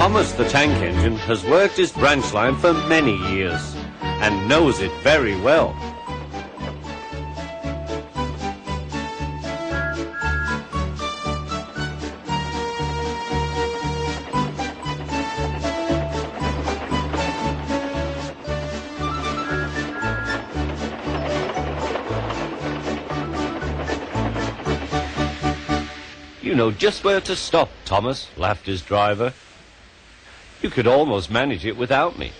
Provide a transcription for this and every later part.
Thomas the tank engine has worked his branch line for many years and knows it very well. You know just where to stop, Thomas, laughed his driver. You could almost manage it without me.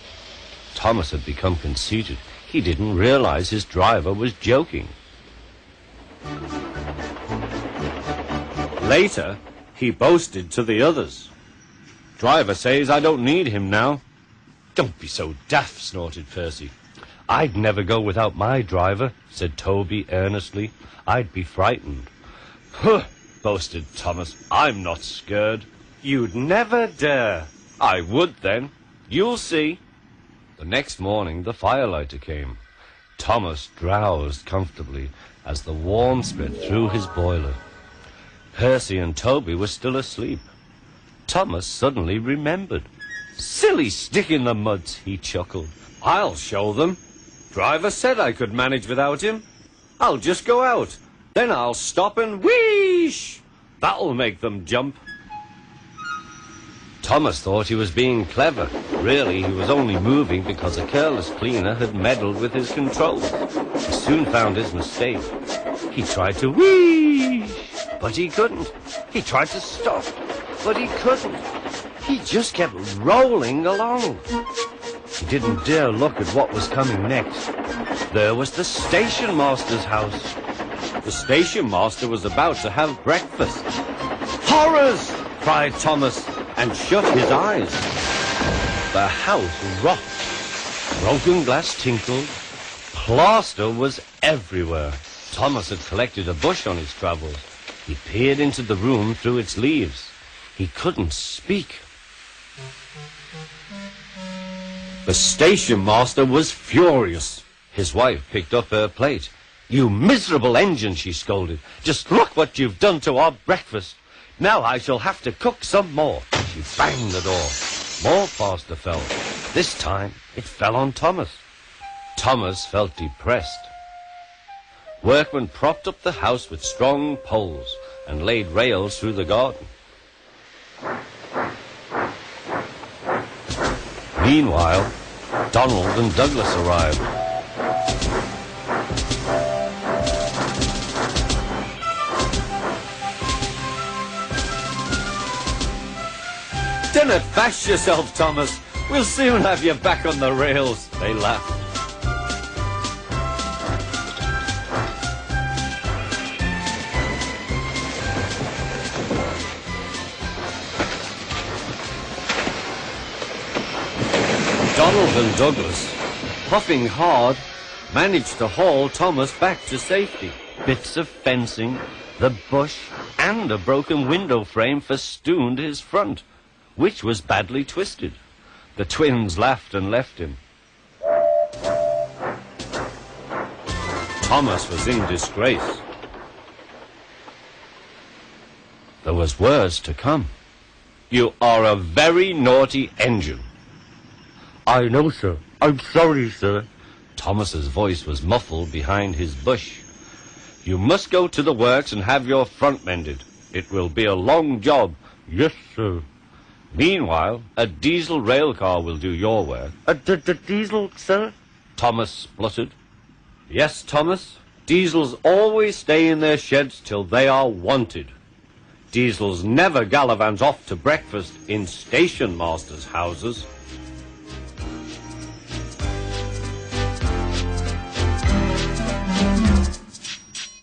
Thomas had become conceited. He didn't realize his driver was joking. Later, he boasted to the others. Driver says I don't need him now. Don't be so daft, snorted Percy. I'd never go without my driver, said Toby earnestly. I'd be frightened. Huh, boasted Thomas. I'm not scared. You'd never dare. I would then. You'll see. The next morning the firelighter came. Thomas drowsed comfortably as the warmth spread through his boiler. Percy and Toby were still asleep. Thomas suddenly remembered. Silly stick in the mud, he chuckled. I'll show them. Driver said I could manage without him. I'll just go out. Then I'll stop and wheesh. That'll make them jump. Thomas thought he was being clever. Really, he was only moving because a careless cleaner had meddled with his controls. He soon found his mistake. He tried to wheesh, but he couldn't. He tried to stop, but he couldn't. He just kept rolling along. He didn't dare look at what was coming next. There was the Stationmaster's house. The Stationmaster was about to have breakfast. Horrors! Cried Thomas, and shut his eyes. The house rocked. Broken glass tinkled. Plaster was everywhere. Thomas had collected a bush on his travels. He peered into the room through its leaves. He couldn't speak. The Stationmaster was furious. His wife picked up her plate. You miserable engine, she scolded. Just look what you've done to our breakfast. Now I shall have to cook some more. She banged the door. More plaster fell. This time it fell on Thomas. Thomas felt depressed. Workmen propped up the house with strong poles and laid rails through the garden. Meanwhile, Donald and Douglas arrived. Dinna bash yourself, Thomas. We'll soon have you back on the rails, they laughed. Donald and Douglas, puffing hard, managed to haul Thomas back to safety. Bits of fencing, the bush, and a broken window frame festooned his front, which was badly twisted. The twins laughed and left him. Thomas was in disgrace. There was worse to come. You are a very naughty engine. I know, sir. I'm sorry, sir. Thomas's voice was muffled behind his bush. You must go to the works and have your front mended. It will be a long job. Yes, sir. Meanwhile, a diesel railcar will do your work. The diesel, sir? Thomas spluttered. Yes, Thomas. Diesels always stay in their sheds till they are wanted. Diesels never gallivant off to breakfast in Stationmasters' houses.